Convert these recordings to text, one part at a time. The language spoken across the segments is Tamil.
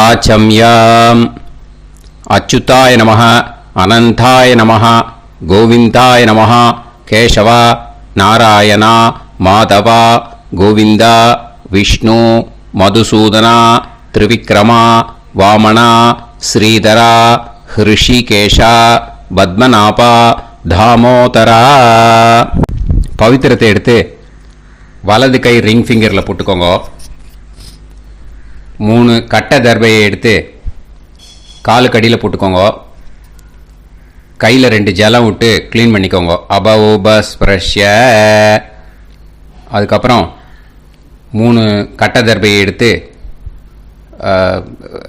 ஆச்சம்யம். அச்சுதாய நமः, அனந்தாய நமः, கோவிந்தாய நமः, கேசவ, நாராயணா, மாதவா, கோவிந்தா, விஷ்ணு, மதுசூதனா, திரிவிக்ரமா, வாமனா, ஸ்ரீதரா, ஹிருஷிகேஷா, பத்மநாபா, தாமோதரா. பவித்திரத்தை எடுத்து வலது கை ரிங் ஃபிங்கரில் போட்டுக்கோங்க. 3 கட்டை தர்பையை எடுத்து காலுக்கடியில் போட்டுக்கோங்க. கையில் 2 ஜலம் விட்டு க்ளீன் பண்ணிக்கோங்க. அபௌபஸ்பிரஷ்ய. அதுக்கப்புறம் 3 கட்டை தர்பையை எடுத்து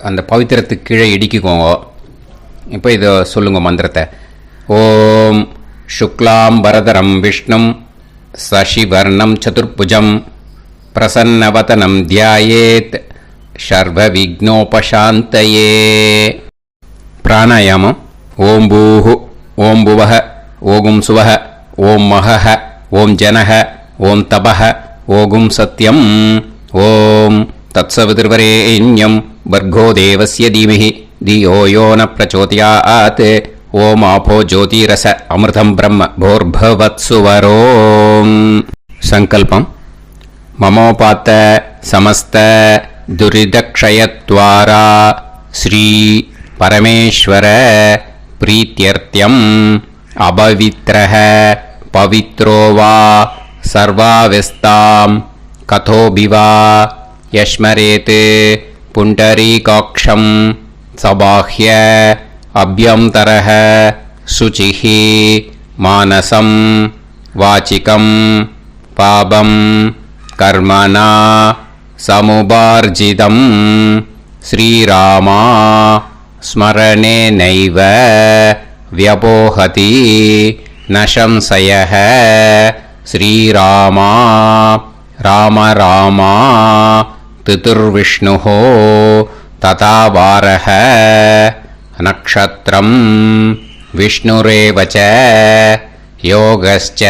அந்த பவித்திரத்துக்கு கீழே இடிக்கிக்கோங்க. இப்போ இதை சொல்லுங்க மந்திரத்தை. ஓம் சுக்லாம் வரதரம் விஷ்ணும் சசிவர்ணம் சதுர்புஜம் பிரசன்னவதனம் தியாயேத் சர்வ விக்னோபசாந்தயே. பிராணாயாமம். ஓம் பூஹு, ஓம் புவஹ, ஓகும் சுவஹ, ஓம் மஹஹ, ஓம் ஜனஹ, ஓம் தபஹ, ஓகும் சத்யம். ஓம் தத்சவிதுர்வரேண்யம் வர்கோ தேவஸ்ய தீமஹி தியோ யோ ந பிரச்சோதயாத். ஓம் ஆபோ ஜோதிரச அமிர்தம் பிரம்ம போர்பவத்சுவரோம். சங்கல்பம். மமோபாத்த சமஸ்த துரிதக்ஷயத்வாரா ஸ்ரீ பரமேஸ்வர பிரீத்யர்த்தியம் அபவித்ரஹ பவித்ரோ வா சர்வாவஸ்தாம் கதோபிவா யஸ்மரேத் புண்டரீகாக்ஷம் சபாஹ்ய அப்யந்தரஹ சுசிஹ மானசம் வாசிகம் பாபம் கர்மணா சமுபார்ஜிதம் ஸ்ரீராமா ஸ்மரணேனைவ வ்யபோஹதி நசம்சயஹ. ஸ்ரீராமா ராம ராமா திதுர்விஷ்ணுஹ ததா வாரஹ. நக்ஷத்ரம் விஷ்ணுரேவ ச யோகஸ்ச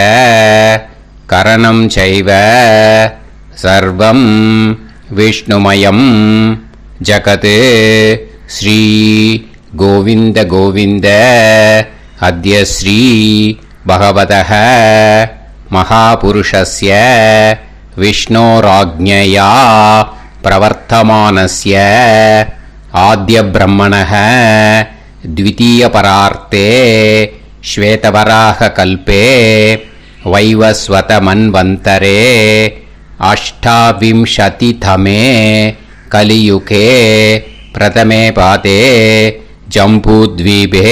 கரணம் சைவ சர்வம் விஷ்ணுமயம் ஜகத். ஸ்ரீ கோவிந்த கோவிந்த. அத்ய ஸ்ரீ பகவதः மகாபுருஷஸ்ய விஷ்ணோராஜ்ஞயா பிரவர்த்தமானஸ்ய ஆத்ய பிரம்மணः த்விதீயபரார்த்தே ஸ்வேதவராக கல்பே வைவஸ்வத மன்வந்தரே அஷ்டாவிம்சதிதமே கலியுகே பிரதமே பாதே ஜம்பூத்வீபே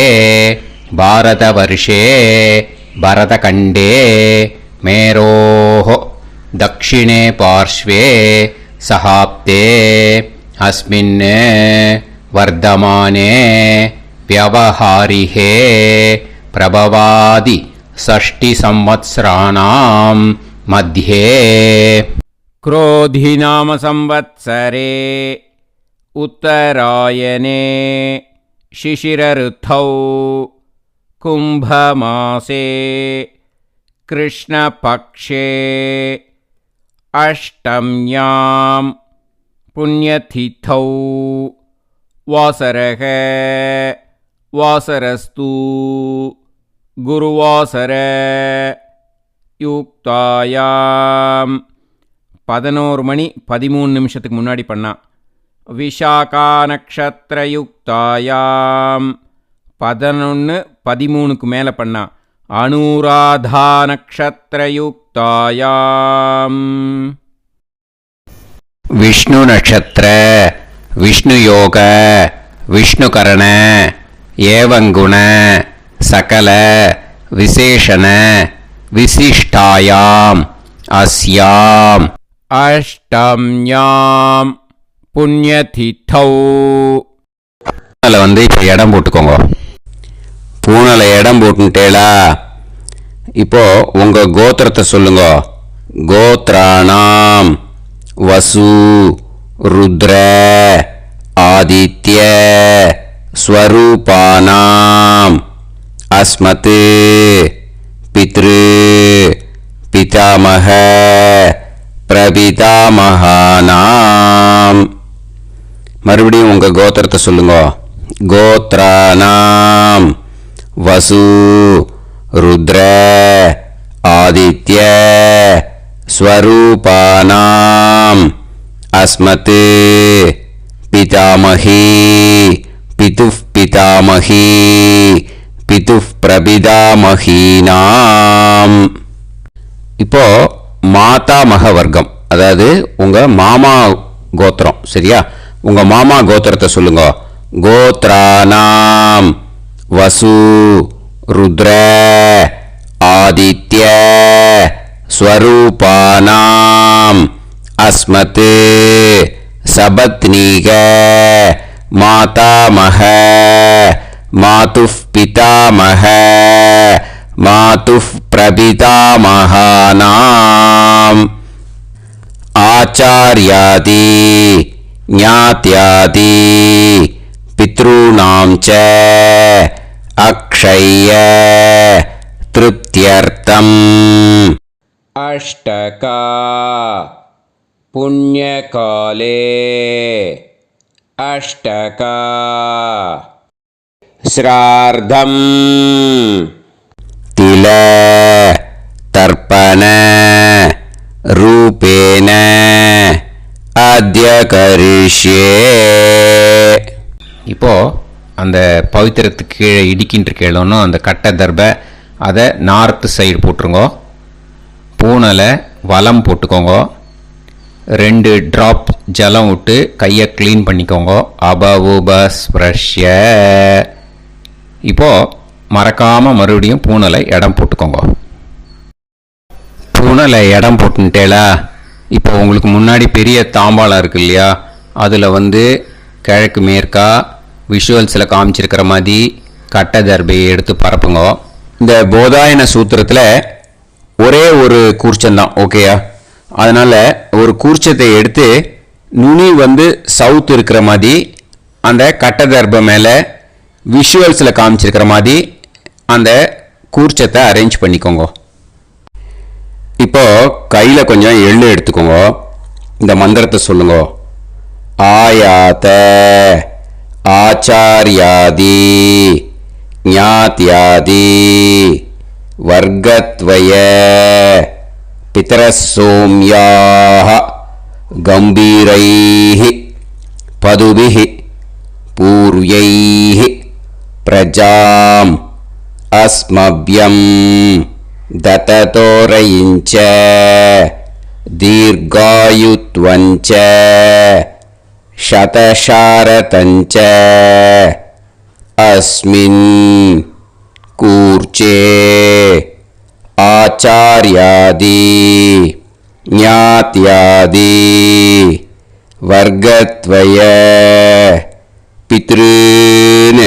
பாரதவர்ஷே பரதகண்டே மேரோः தக்ஷிணே பார்ஷ்வே சஹாப்தே அஸ்மின் வர்தமானே व्यवहारिहे प्रभवादि षष्टि संवत्सराणां मध्ये. क्रोधिनाम संवत्सरे उत्तरायणे शिशिरऋतौ कुम्भमासे कृष्णपक्षे अष्टम्यां पुण्यतिथौ वासरः வாசரஸ்து குருவாசர யுக்தாயாம். 11 மணி 13 நிமிஷத்துக்கு முன்னாடி பண்ணா. விஷாகா நக்ஷத்திர யுக்தாயாம் 11:13க்கு மேலே பண்ணா. அனுராதா நக்ஷத்திர யுக்தாயாம். விஷ்ணு நட்சத்திர விஷ்ணு யோக விஷ்ணுகரண ஏவங்குண சகல விசேஷண விசிஷ்டாயாம் அஸ்யாம் அஷ்டம்யாம் புண்ணியதிதௌ. பூனலை இப்போ இடம் போட்டுக்கோங்க. பூனலை இடம் போட்டுட்டேளா? இப்போ உங்க கோத்திரத்தை சொல்லுங்க. கோத்ராணாம் வசு ருத்ர ஆதித்ய ஸ்வரூபானாம் அஸ்மத் பித்ரு பிதாமஹ பிரபிதாமகானாம் மறுபடியும் உங்கள் கோத்திரத்தை சொல்லுங்க. கோத்ரானாம் வசு ருத்ர ஆதித்ய ஸ்வரூபானாம் அஸ்மத் பிதாமகி பிதுஃப் பிதாமகி பிதுஃப் பிரபிதாமகீனாம். இப்போ மாதாமக வர்க்கம், அதாவது உங்கள் மாமா கோத்திரம். சரியா? உங்கள் மாமா கோத்திரத்தை சொல்லுங்க. கோத்ரானாம் வசு ருத்ர ஆதித்ய ஸ்வரூபானாம் அஸ்மத் சபத்னீக மாதாமக மாதுஃப் பிதாமக மாதுஃப் பிரபிதாமகானாம். ஆச்சார்யாதி ஞாத்யாதி பித்ருணாம் ச அக்ஷய திருப்தியர்த்தம். அஷ்டகா புண்ணியகாலே அஷ்டகா ஸ்ரார்த்தம் தில தர்ப்பண ரூபேன அத்ய கரிஷ்யே. இப்போ அந்த பவித்திரத்துக்கு கீழே இடிக்கின்ற கீழோன்னு அந்த கட்டை தர்ப அதை நார்த்து சைடு போட்டுருங்கோ. பூனலை வலம் போட்டுக்கோங்க. 2 ட்ராப் ஜலம் விட்டு கையை க்ளீன் பண்ணிக்கோங்க. அபவுபஸ்பிரஷ்ய. இப்போது மறக்காமல் மறுபடியும் பூனலை இடம் போட்டுக்கோங்க. பூனலை இடம் போட்டுட்டேலா? இப்போ உங்களுக்கு முன்னாடி பெரிய தாம்பாளம் இருக்கு இல்லையா, அதில் கிழக்கு மேற்கா விஷுவல்ஸில் காமிச்சிருக்கிற மாதிரி கட்டை தர்பையை எடுத்து பரப்புங்க. இந்த போதாயன சூத்திரத்தில் ஒரே ஒரு கூர்ச்சந்தான், ஓகேயா? அதனால் ஒரு கூர்ச்சத்தை எடுத்து நுனி சவுத் இருக்கிற மாதிரி அந்த கட்டை தர்பை மேலே விஷுவல்ஸில் காமிச்சிருக்கிற மாதிரி அந்த கூர்ச்சத்தை அரேஞ்ச் பண்ணிக்கோங்க. இப்போது கையில் கொஞ்சம் எள்ளு எடுத்துக்கோங்க. இந்த மந்திரத்தை சொல்லுங்க. ஆயாத ஆச்சார்யாதி ஞாத்யாதி வர்க்கத்வய பிதரசோம்யாஹ கம்பீரைஹி பதுபிஹி பூர்வைஹி பிரஜாம் அஸ்மப்யம் தததோரயிஞ்ச தீர்காயுத்வஞ்ச சதசாரதஞ்ச அஸ்மின் கூர்ச்சே ஆச்சார்யாதி ஞாத்யாதி வர்க்கத்வய பித்ருன்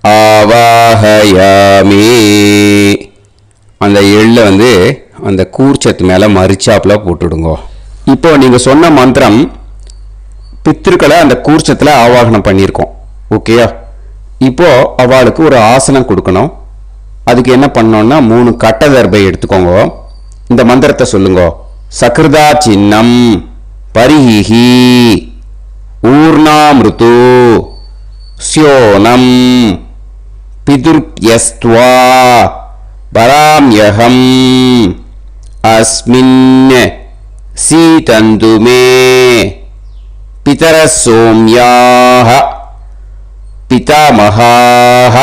ஆவாஹயாமி. அந்த எள்ளை அந்த கூர்ச்சத்து மேலே மரிச்சாப்பில் போட்டுடுங்க. இப்போ நீங்கள் சொன்ன மந்திரம் பித்ருக்களை அந்த கூர்ச்சத்தில் ஆவாகனம் பண்ணியிருக்கோம், ஓகேயா? இப்போது அவளுக்கு ஒரு ஆசனம் கொடுக்கணும். அதுக்கு என்ன பண்ணோன்னா 3 கட்டை தர்பை எடுத்துக்கோங்க. இந்த மந்திரத்தை சொல்லுங்க. சக்ருதா சின்னம் பரிஹி ஊர்ணாமிருத்து ஸ்யோனம் பிதுர்யஸ்த்வா பராம்யகம் அஸ்மின் சீதந்து மே பிதரசோம்யாஹ பிதாமகாஹ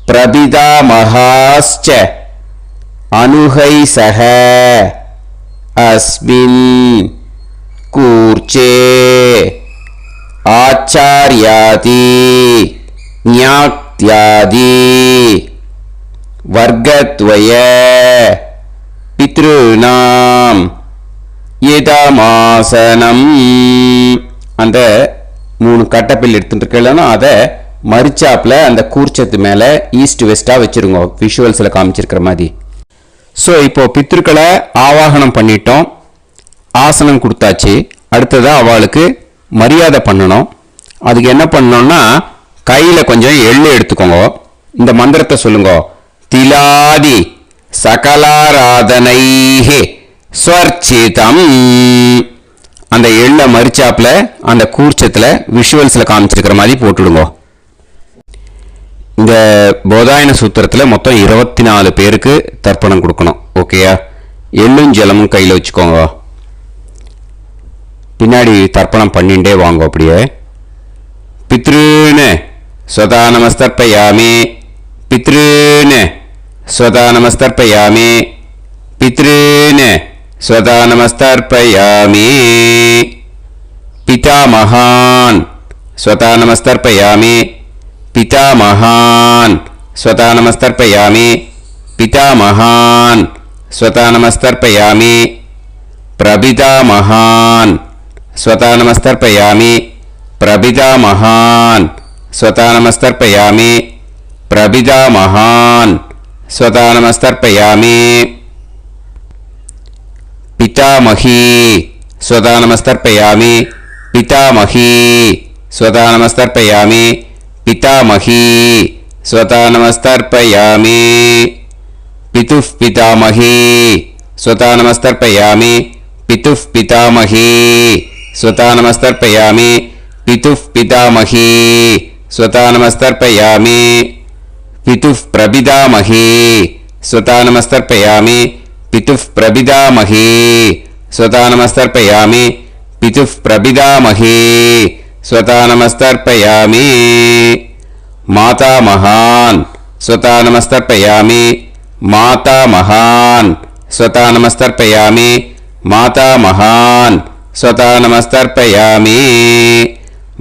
பிரபிதாமகாஸ்ச அனுகைசஹ அஸ்மின் கூர்ச்சே ஆச்சார்யாதி ஞாத்யாதி வர்க்கத்வய பித்ருநாம் இதமாசனம். அந்த 3 கட்டப்பில் எடுத்துட்டு இருக்கலன்னா அதை மரிச்சாப்பில் அந்த கூர்ச்சத்து மேலே ஈஸ்ட் வெஸ்ட்டாக வச்சுருங்க, விஷுவல்ஸில் காமிச்சிருக்கிற மாதிரி. ஸோ இப்போது பித்ருக்களை ஆவாகனம் பண்ணிட்டோம், ஆசனம் கொடுத்தாச்சு. அடுத்ததாக அவளுக்கு மரியாதை பண்ணணும். அதுக்கு என்ன பண்ணணும்னா கையில் கொஞ்சம் எள்ளு எடுத்துக்கோங்க. இந்த மந்திரத்தை சொல்லுங்க. திலாதி சகலாராதனைஹி ஸ்வர்ச்சிதம் அந்த எள்ள மரிச்சாப்பில் அந்த கூர்ச்சத்தில் விஷுவல்ஸில் காமிச்சிருக்கிற மாதிரி போட்டுடுங்க. இந்த போதாயன சூத்திரத்தில் மொத்தம் 24 பேருக்கு தர்ப்பணம் கொடுக்கணும். ஓகேயா? எள்ளும் ஜலமும் கையில் வச்சுக்கோங்க. பின்னாடி தர்ப்பணம் பண்ணிண்டே வாங்க. அப்படியே பித்ருன்னு ஸ்வதா நமஸ்தர்ப்பயாமி, பித்ருன்னு ஸ்வதா நமஸ்தர்ப்பயாமி, பித்ருன்னு ஸ்வதா நமஸ்தர்ப்பயாமி, பிதாமகான் ஸ்வதா நமஸ்தர்ப்பயாமி, பிதாமகான் ஸ்வதா நமஸ்தர்ப்பயாமி, பிதாமகான் ஸ்வதா நமஸ்தர்ப்பயாமி, பிரபிதாமகான் ஸ்வதா நமஸ்தர்ப்பயாமி, பிரபிதாமகான் ஸ்வதா நமஸ்தர்ப்பயாமி, பிரபிதாமகான் ஸ்வதா நமஸ்தர்ப்பயாமி, பிதாமகி ஸ்வதா நமஸ்தர்ப்பயாமி, பிதாமகி ஸ்வதா நமஸ்தர்ப்பயாமி, பிதாமகி ஸ்வதா நமஸ்தர்ப்பயாமி, பிதுஃப் பிதாமகி ஸ்வதா நமஸ்தர்ப்பயாமி, பிதுஃப் பிதாமகி ஸ்வதா நமஸ்தர்ப்பயாமி, பிதுஃப் பிதாமகி ஸ்வதா நமஸ்தர்ப்பயாமி, பிதுஃப் பிரபிதாமகி ஸ்வதா நமஸ்தர்ப்பயாமி, பிதுஃப் பிரபிதாமகி ஸ்வதா நமஸ்தர்ப்பயாமி, பிதுஃப் பிரபிதாமகி ஸ்வதா நமஸ்தர்ப்பயாமி, மாதாமகான் ஸ்வதா நமஸ்தர்ப்பயாமி, மாதாமகான் ஸ்வதா நமஸ்தர்ப்பயாமி, மாதாமகான் ஸ்வதா நமஸ்தர்ப்பயாமி,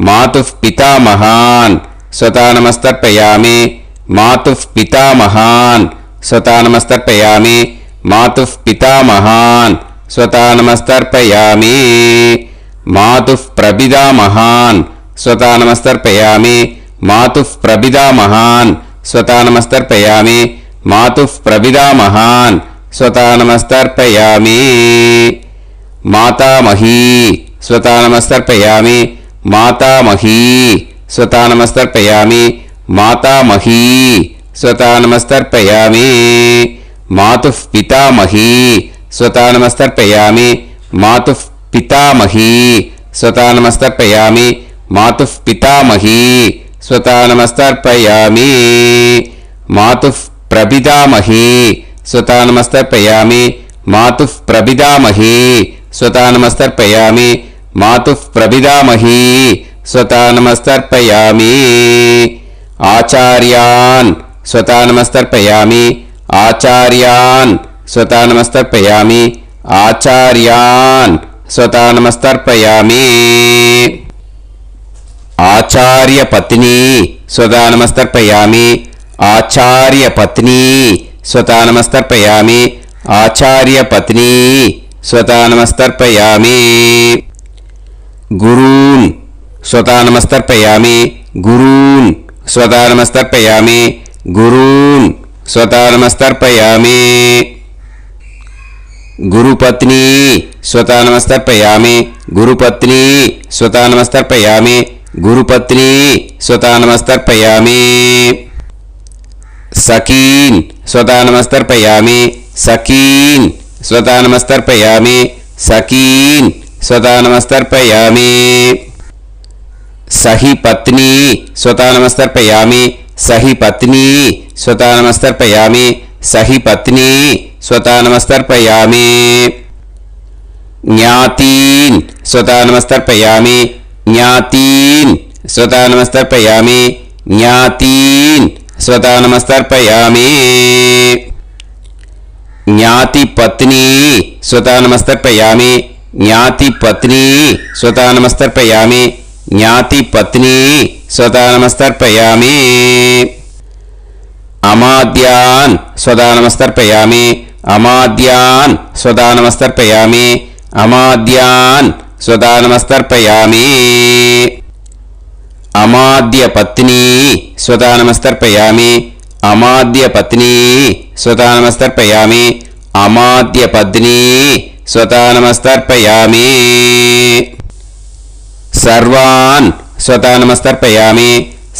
மாதுஃப் பிதாமகான் ஸ்வதா நமஸ்தர்ப்பயாமி, மாதுஃப் பிதாமகான் ஸ்வதா நமஸ்தர்ப்பயாமி, மாதுஃப் பிதாமகான் ஸ்வதா நமஸ்தர்ப்பயாமி, மாதுஃப் பிரபிதாமகான் ஸ்வதா நமஸ்தர்ப்பயாமி, மாதுஃப் பிரபிதாமகான் ஸ்வதா நமஸ்தர்ப்பயாமி, மாதுஃப் பிரபிதாமகான் ஸ்வதா நமஸ்தர்ப்பயாமி, மாதாமகி ஸ்வதா நமஸ்தர்ப்பயாமி, மாதாமகி ஸ்வதா நமஸ்தர்ப்பயாமி, மாதாமகி ஸ்வதா நமஸ்தர்ப்பயாமி, மாதுஃப் பிதாமகி ஸ்வதா நமஸ்தர்ப்பயாமி, மாதுஃப் பிதாமகி ஸ்வதா நமஸ்தர்ப்பயாமி, மாதுஃப் பிதாமகி ஸ்வதா நமஸ்தர்ப்பயாமி, மாதுஃப் பிரபிதாமகி ஸ்வதா நமஸ்தர்ப்பயாமி, மாதுஃப் பிரபிதாமகி ஸ்வதா நமஸ்தர்ப்பயாமி, மாதுஃப் பிரபிதாமகி ஸ்வதா நமஸ்தர்ப்பயாமி, ஆச்சார்யான் ஸ்வதா நமஸ்தர்ப்பயாமி, ஆச்சார்யான் ஸ்வதா நமஸ்தர்ப்பயாமி, ஆச்சார்யான் ஸ்வதா நமஸ்தர்ப்பயாமி, ஆச்சார்ய பத்னி ஸ்வதா நமஸ்தர்ப்பயாமி, ஆச்சார்ய பத்னி ஸ்வதா நமஸ்தர்ப்பயாமி, ஆச்சார்ய பத்னி ஸ்வதா நமஸ்தர்ப்பயாமி, குரூன் ஸ்வதா நமஸ்தர்ப்பயாமி, குரூன் ஸ்வதா நமஸ்தர்ப்பயாமி, குரூன் ஸ்வதா நமஸ்தர்ப்பயாமி, குருபத்னி ஸ்வதா நமஸ்தர்ப்பயாமி, குருபத்னி ஸ்வதா நமஸ்தர்ப்பயாமி, குருபத்னி ஸ்வதா நமஸ்தர்ப்பயாமி, சகீன் ஸ்வதா நமஸ்தர்ப்பயாமி, சகீன் ஸ்வதா நமஸ்தர்ப்பயாமி, சகீன் ஸ்வதா நமஸ்தர்ப்பயாமி, சஹி பத்னி ஸ்வதா நமஸ்தர்ப்பயாமி, சஹி பத்னி ஸ்வதா நமஸ்தர்ப்பயாமி, சஹி பத்னி ஸ்வதா நமஸ்தர்ப்பயாமி, ஞாதீன் ஸ்வதா நமஸ்தர்ப்பயாமி, ஞாதீன் ஸ்வதா நமஸ்தர்ப்பயாமி, ஞாதீன் ஸ்வதா நமஸ்தர்ப்பயாமி, ஞாதி பத்னி ஸ்வதா நமஸ்தர்ப்பயாமி, ஞாதி பத்னி ஸ்வதா நமஸ்தர்ப்பயாமி, ஞாதி பத்னி ஸ்வதா நமஸ்தர்ப்பயாமி, அமாத்யான் ஸ்வதா நமஸ்தர்ப்பயாமி, அமாத்யான் ஸ்வதா நமஸ்தர்ப்பயாமி, அமாத்யான் ஸ்வதா நமஸ்தர்ப்பயாமி, அமாத்ய பத்னி ஸ்வதா நமஸ்தர்ப்பயாமி, அமாத்ய பத்னி ஸ்வதா நமஸ்தர்ப்பயாமி, அமாத்ய பத்னி ஸ்வதா நமஸ்தர்ப்பயாமி, சர்வான் ஸ்வதா நமஸ்தர்ப்பயாமி,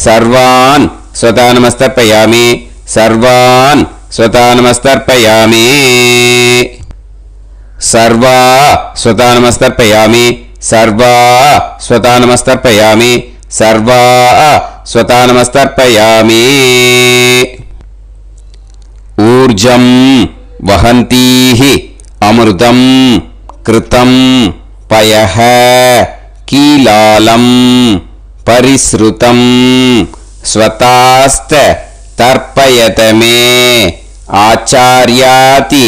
சர்வான் ஸ்வதா நமஸ்தர்ப்பயாமி, சர்வான் ஸ்வதா நமஸ்தர்ப்பயாமி, சர்வா ஸ்வதா நமஸ்தர்ப்பயாமி, सर्वा स्वतानमस्तर्पयामि सर्वा स्वतानमस्तर्पयामि ऊर्जं वहन्तीः अमृतं कृतं पयः कीलालं परिसृतं स्वतास्त तर्पयत मे आचार्याति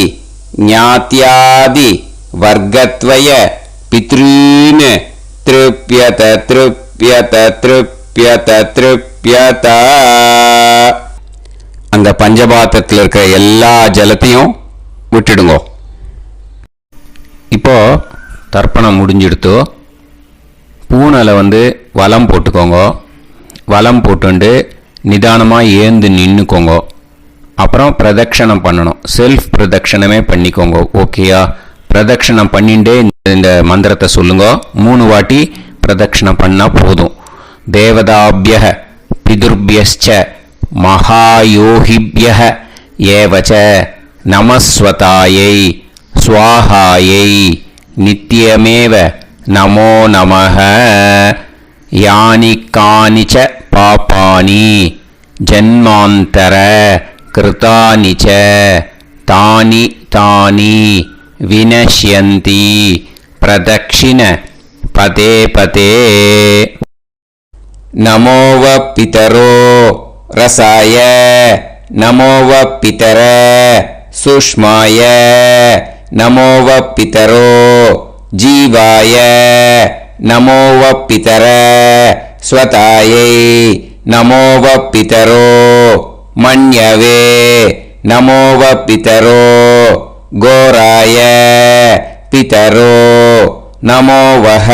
ज्ञात्यादि वर्गत्वय पितॄन् तृप्यत तृप्यत तृप्यत तृप्यत அந்த பஞ்சபாத்திரத்தில் இருக்கிற எல்லா ஜலத்தையும் விட்டுடுங்க. இப்போ தர்ப்பணம் முடிஞ்சிடுத்து. பூனலை வலம் போட்டுக்கோங்க. வலம் போட்டுண்டு நிதானமாக ஏந்து நின்றுக்கோங்க. அப்புறம் பிரதட்சணம் பண்ணணும். செல்ஃப் பிரதட்சணமே பண்ணிக்கோங்க. ஓகேயா? பிரதட்சணம் பண்ணிண்டே இந்த மந்திரத்தை சொல்லுங்க. 3 வாட்டி பிரதட்சணம் பண்ணால் போதும். தேவதாபிய பிதுர்பியச்ச மகாயோகிபிய ஏவச்ச நமஸ்வதாயை ஸ்வாஹாயை நித்யமேவ நமோ நமஹ யானி கானிச்ச பாபானி ஜன்மாந்தர கிருதானி ச தானி தானி வினஷ்யந்தி பிரதக்ஷிண பதே பதே நமோவ பிதரோ ரசாய நமோவ பிதர சுஷ்மாய நமோவ பிதரோ ஜீவாய நமோவ பிதர ஸ்வதாயை நமோவ பிதரோ மன்யவே நமோவ பிதரோ கோராய பிதரோ நமோவஹ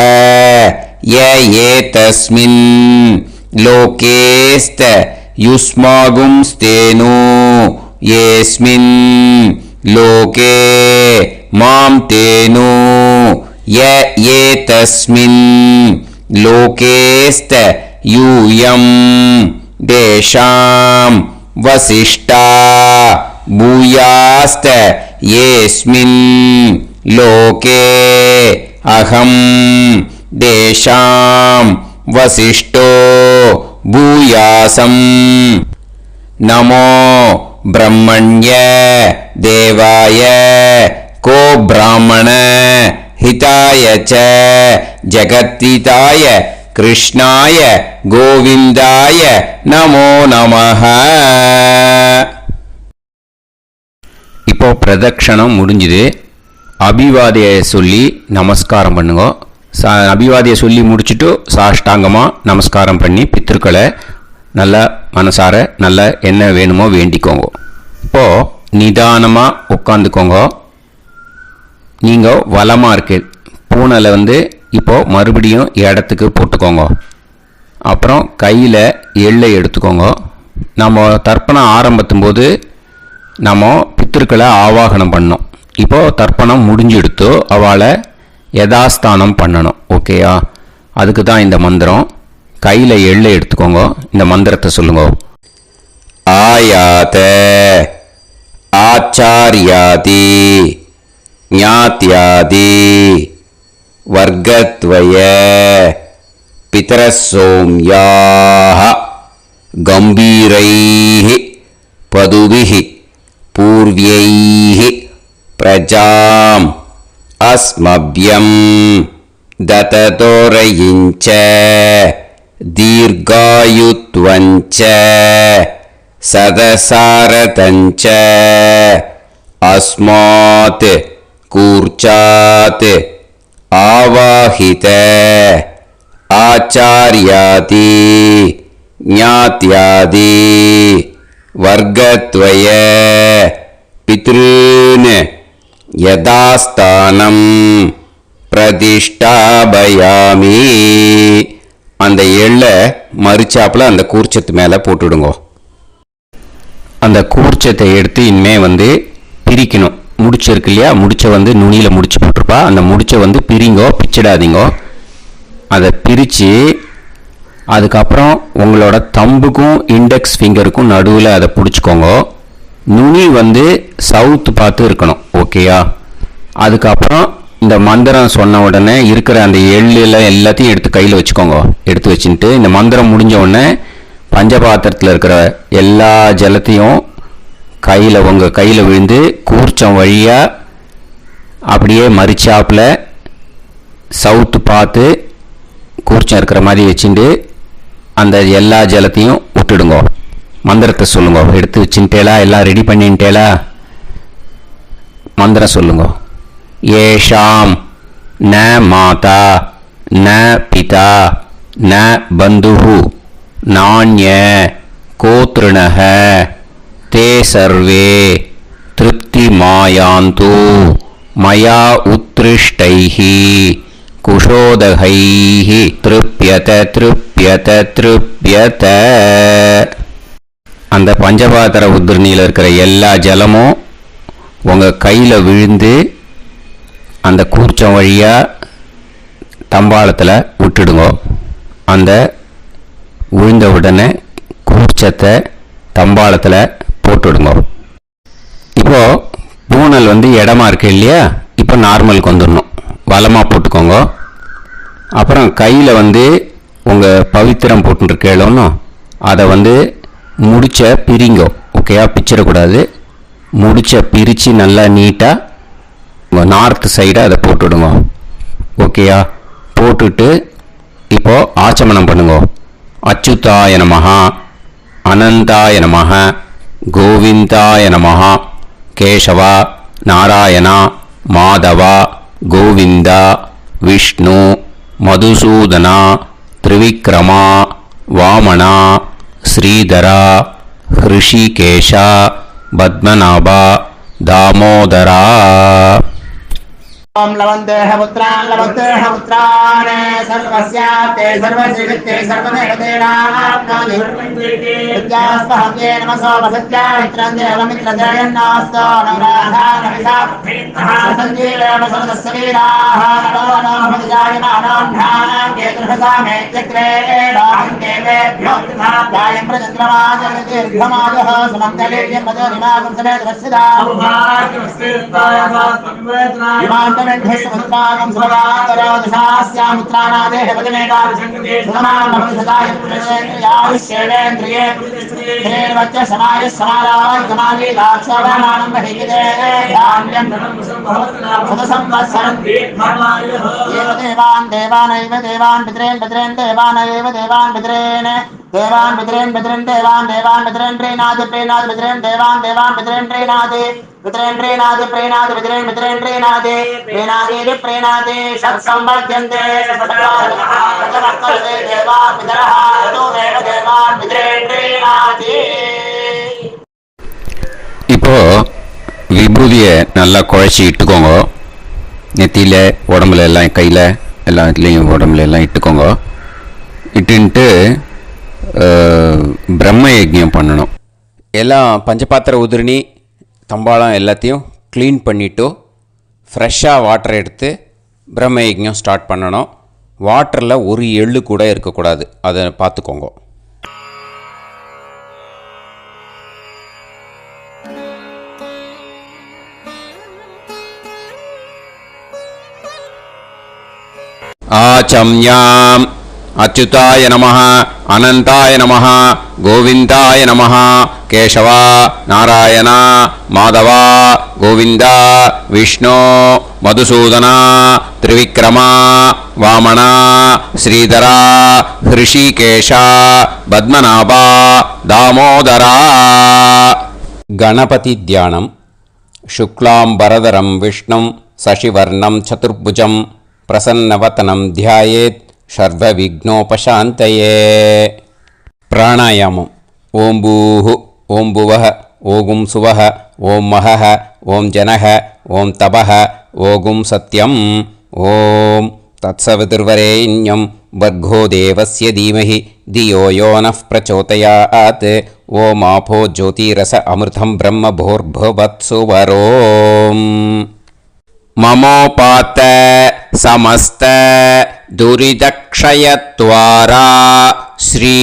ஏதஸ்மின் லோகேஸ்த யுஸ்மாகும்ஸ்தேனு ஏஸ்மின் லோகே மாம் தேனு ஏதஸ்மின் லோகேஸ்த யூயம் தேஷாம் வசிஷ்டா பூயாஸ்த ஏஸ்மின் லோகே அகம் தேஷாம் வசிஷ்டோ பூயாசம் நமோ பிரம்மண்ய தேவாய கோ பிராமண ஹிதாய ச ஜகத்ஹிதாய கிருஷ்ணாய கோவிந்தாய நமோ நமஹ. இப்போ பிரதட்சணம் முடிஞ்சுது. அபிவாதியை சொல்லி நமஸ்காரம் பண்ணுங்க. அபிவாதியை சொல்லி முடிச்சுட்டு சாஷ்டாங்கமாக நமஸ்காரம் பண்ணி பித்திருக்களை நல்லா மனசார நல்லா என்ன வேணுமோ வேண்டிக்கோங்க. இப்போது நிதானமாக உட்காந்துக்கோங்க. நீங்கள் வலமாக இருக்கு பூனலை இப்போது மறுபடியும் இடத்துக்கு போட்டுக்கோங்க. அப்புறம் கையில் எள்ளை எடுத்துக்கோங்க. நம்ம தர்ப்பணம் ஆரம்பித்தும் போது நம்ம பித்திருக்களை ஆவாகனம் பண்ணோம். இப்போது தர்ப்பணம் முடிஞ்செடுத்து அவளை யதாஸ்தானம் பண்ணணும். ஓகேயா? அதுக்கு தான் இந்த மந்திரம். கையில் எள்ளை எடுத்துக்கோங்க. இந்த மந்திரத்தை சொல்லுங்க. ஆயாத ஆச்சாரியாதி ஞாத்யாதி வர்க்கத்வய பிதரசோம்யாஹ கம்பீரைஹி பதுபிஹி பூர்வ்யைஹி பிரஜாம் அஸ்மப்யம் தததோரயிஞ்ச தீர்காயுத்வஞ்ச சதசாரதஞ்ச அஸ்மாத் கூர்ச்சாத் ஆவாஹித ஆச்சார்யாதி ஞாத்யாதி வர்க்கத்வய பித்ருன் யதாஸ்தானம் பிரதிஷ்டாபயாமி. அந்த எள்ளை மறிச்சாப்புல அந்த கூர்ச்சத்து மேலே போட்டுடுங்க. அந்த கூர்ச்சத்தை எடுத்து இனிமே பிரிக்கணும். முடிச்சு இருக்கு இல்லையா? முடிச்சை நுனியில் முடிச்சு போட்டிருப்பா. அந்த முடிச்சை பிரிங்கோ, பிச்சிடாதீங்கோ. அதை பிரித்து அதுக்கப்புறம் உங்களோட தம்புக்கும் இண்டெக்ஸ் ஃபிங்கருக்கும் நடுவில் அதை பிடிச்சிக்கோங்க. நுனி சவுத்து பார்த்து இருக்கணும். ஓகேயா? அதுக்கப்புறம் இந்த மந்திரம் சொன்ன உடனே இருக்கிற அந்த எள்ளில் எல்லாத்தையும் எடுத்து கையில் வச்சுக்கோங்க. எடுத்து வச்சுட்டு இந்த மந்திரம் முடிஞ்ச உடனே பஞ்சபாத்திரத்தில் இருக்கிற எல்லா ஜலத்தையும் உங்கள் கையில் விழுந்து கூர்ச்சம் வழியாக அப்படியே மறிச்சாப்பில் சவுத்து பார்த்து கூர்ச்சம் இருக்கிற மாதிரி வச்சுட்டு அந்த எல்லா ஜலத்தையும் விட்டுடுங்க. மந்திரத்தை சொல்லுங்க. எடுத்து வச்சுட்டேலா, எல்லாம் ரெடி பண்ணிட்டேலா? மந்திரம் சொல்லுங்க. ஏஷாம் ந மாதா ந பிதா ந பந்துஹு நாண்ய கோத்ருணஹ தே சர்வே திருப்தி மாயாந்து மயா உத்ருஷ்டைஹி குஷோதகைஹி திருப்யத திருப்யத திருப்யத. அந்த பஞ்சபாத்திர உதிரணியில் இருக்கிற எல்லா ஜலமும் உங்கள் கையில் விழுந்து அந்த கூர்ச்சம் வழியாக தம்பாளத்தில் விட்டுடுங்க. அந்த விழுந்த உடனே கூர்ச்சத்தை தம்பாளத்தில் போட்டுடுங்க. இப்போது பூனல் இடமா இருக்கு இல்லையா, இப்போ நார்மலுக்கு வந்துடணும். வலமாக போட்டுக்கோங்க. அப்புறம் கையில் உங்கள் பவித்திரம் போட்டுருக்கேளோன்னு அதை முடிச்ச பிரிங்கோ. ஓகேயா? பிச்சிடக்கூடாது. முடிச்ச பிரித்து நல்லா நீட்டாக நார்த் சைடாக அதை போட்டுவிடுங்க. ஓகேயா? போட்டுட்டு இப்போது ஆச்சமனம் பண்ணுங்க. அச்சுதாய நமஹ, அனந்தாய நமஹ, கோவிந்தாய நமஹ, கேசவா, நாராயணா, மாதவா, கோவிந்தா, விஷ்ணு, மதுசூதனா, திரிவிக்ரமா, வாமனா, ஸ்ரீதரா, ஹிருஷிகேஷா, பத்மநாபா, தாமோதரா. ओम लवन्तेह पुत्रान् सर्वस्याते सर्वश्रीते सर्वदेवतेनाप्नोति विद्यास्महव्ये नमसो वसत्या मित्रं देवमित्रजयन्नास्तो नवराधानविषाः सञ्जीवेम सर्वस्वीराः नमो भजायमानां ध्यानां केतुर्हसामे चक्रे राहं देवेभ्यो ध्यायं प्रचन्द्रमाजगदीर्घमाजः सुमङ्गलेयं मदोनिमागं समेत वत्सदा समुद्रागं सुभगान्तरादशास्यामुत्रानादेह वदनेकाविशङ्कते सुधमानमभिषदाय पुरुषेन्द्रियाविश्येन्द्रिये धेर्वच्च समायः समाराय कमाली दाक्षाभामानं महिगिते धान्यं सदसंवत्सरं एव देवान् देवान् पितरेन् देवानैव देवान् पितरेन् देवान् पितरेन् देवान् पितरेन् प्रीणाति पितरेन् देवान् पितरेन् प्रीणाति पितरेन् प्रीणाति पितरेन् प्रीणाति प्रीणाति षट्संवर्ध्यन्ते देवा पितरः ऋतुमेव देवान् पितरेन् प्रीणाति. இப்போ விபூதியை நல்லா குழச்சி இட்டுக்கோங்க. நெத்தியில், உடம்புல எல்லாம், கையில் எல்லா இடத்துலையும் உடம்புல எல்லாம் இட்டுக்கோங்க. இட்டுன்ட்டு பிரம்ம யஜ்ஞம் பண்ணணும். எல்லாம் பஞ்சபாத்திர உதிரணி தம்பாளம் எல்லாத்தையும் க்ளீன் பண்ணிவிட்டு ஃப்ரெஷ்ஷாக வாட்டர் எடுத்து பிரம்ம யஜ்ஞம் ஸ்டார்ட் பண்ணணும். வாட்டரில் ஒரு எள்ளு கூட இருக்கக்கூடாது. அதை பார்த்துக்கோங்க. ஆச்சம்யாம் அச்சுதாய நமஹ, அனந்தாய நமஹ, கோவிந்தாய நமஹ, கேசவா, நாராயணா, மாதவா, கோவிந்தா, விஷ்ணு, மதுசூதனா, திரிவிக்ரமா, வாமனா, ஸ்ரீதரா, ஹிருஷிகேஷா, பத்மநாபா, தாமோதரா. கணபதி தியானம். சுக்லாம்பரதரம் விஷ்ணும் சசிவர்ணம் சதுர்புஜம் பிரசன்னவதனம் தியாயேத் சர்வவிக்னோபசாந்தயே. பிராணாயாமம். ஓம் பூஹு, ஓம் புவஹ, ஓகும் சுவஹ, ஓம் மஹஹ, ஓம் ஜனஹ, ஓம் தபஹ, ஓகும் சத்யம். ஓம் தத்சவிதுர்வரேண்யம் வர்கோ தேவஸ்ய தீமஹி தியோ யோ நः பிரச்சோதயாத். ஓம் ஆபோ ஜோதிரஸ அமிர்தம் பிரம்ம பூர்புவத்சு வரோம். மமோபாத்த समस्त दुरिदक्षयत्वारा श्री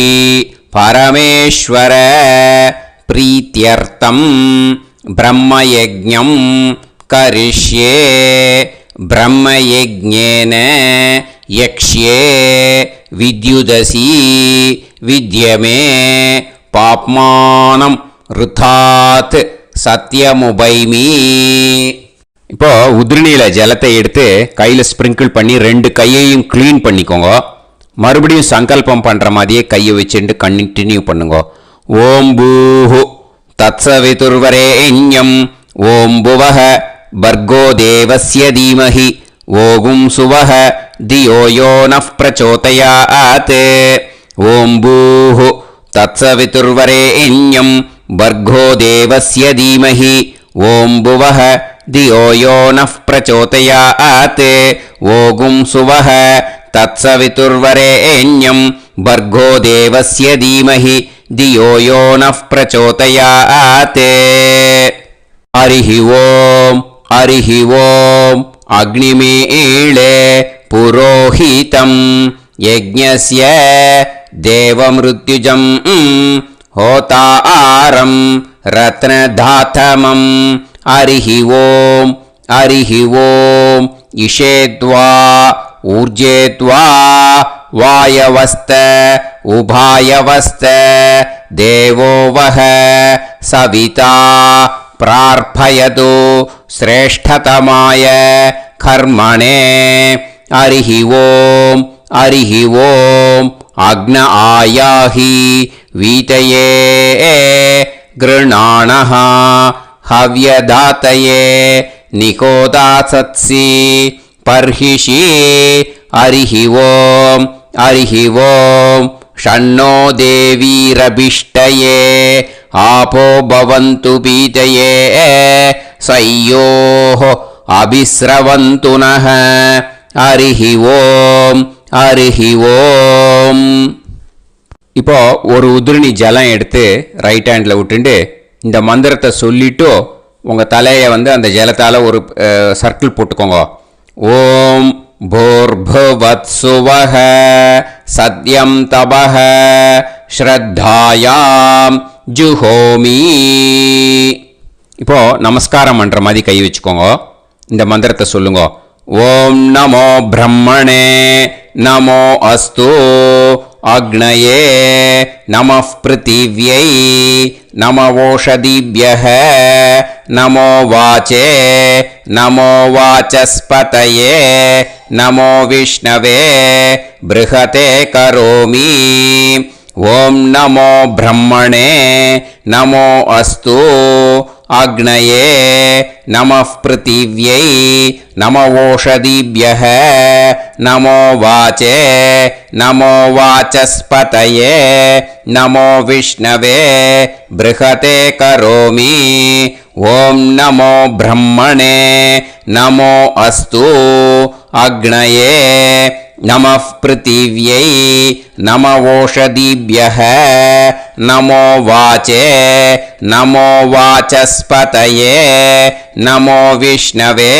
परमेश्वर प्रीत्यर्थं ब्रह्मयज्ञं करिष्ये ब्रह्मयज्ञेन यक्ष्ये विद्युदसि विद्यमे पाप्मानं ऋथात् சத்தியமுபைமி. இப்போ உதிரணியில் ஜலத்தை எடுத்து கையில் ஸ்ப்ரிங்கிள் பண்ணி 2 கையையும் க்ளீன் பண்ணிக்கோங்க. மறுபடியும் சங்கல்பம் பண்ணுற மாதிரியே கையை வச்சுட்டு கண்டினியூ பண்ணுங்க. ஓம் பூஹு தத்சவிதுர்வரேண்யம் ஓம் புவஹ பர்கோ தேவஸ்ய தீமஹி ஓகும் சுவஹ தியோ யோ நஃப் பிரச்சோதயாத். ஓம் பூஹு தத்சவிதுர்வரேண்யம் भर्गो देवस्य धीमहि ओं भुवः धियो यो नः प्रचोदयात्. ओगुं सुवः तत्सवितुर्वरेण्यं भर्गो देवस्य धीमहि धियो यो नः प्रचोदयात्. हरिः ओम् अग्निमीळे पुरोहितं यज्ञस्य देवमृत्युजं होतारं रत्नधातमं. हरिः ओम् इषेद्वा ऊर्जेद्वा वायवस्त उभायवस्त देवो वः सविता प्रार्थयतु श्रेष्ठतमाय कर्मणे. हरिः ओम् अग्न आयाहि वीतये गृणाणः हव्यदातये निकोदासत्सि पर्हिषि. हरिः ओम् षण्णो देवीरभिष्टये आपो भवन्तु पीतये सयोः अभिस्रवन्तु नः. हरिः ओम् இப்போ ஒரு உதிரணி ஜலம் எடுத்து ரைட் ஹேண்டில் விட்டுண்டு இந்த மந்திரத்தை சொல்லிட்டு உங்கள் தலையை அந்த ஜலத்தால் ஒரு சர்க்கிள் போட்டுக்கோங்க. ஓம் भूर्भुवत्सुवः सत्यं तपः श्रद्धायां जुहोमि. இப்போ நமஸ்காரம் பண்ற மாதிரி கை வச்சுக்கோங்க. இந்த மந்திரத்தை சொல்லுங்க. ஓம் நமோ பிரம்மணே நமோ அஸ்து அக்னயே நமः பிருத்திவ்யை நமோ ஓஷதிभ्यः நமோ வாச்சே நமோ வாசஸ்பதயே நமோ விஷ்ணவே ப்ருஹதே கரோமி. ஓம் நமோ பிரம்மணே நமோ அஸ்து அக்னயே நமः பிருத்திவ்யை நமோ ஓஷதிभ्यः நமோ வாச்சே நமோ வாசஸ்பதயே நமோ விஷ்ணவே ப்ருஹதே கரோமி. ஓம் நமோ பிரம்மணே நமோ அஸ்து அக்னயே நமः பிருத்திவ்யை நமோ ஓஷதிभ्यः நமோ வாச்சே நமோ வாசஸ்பதயே நமோ விஷ்ணவே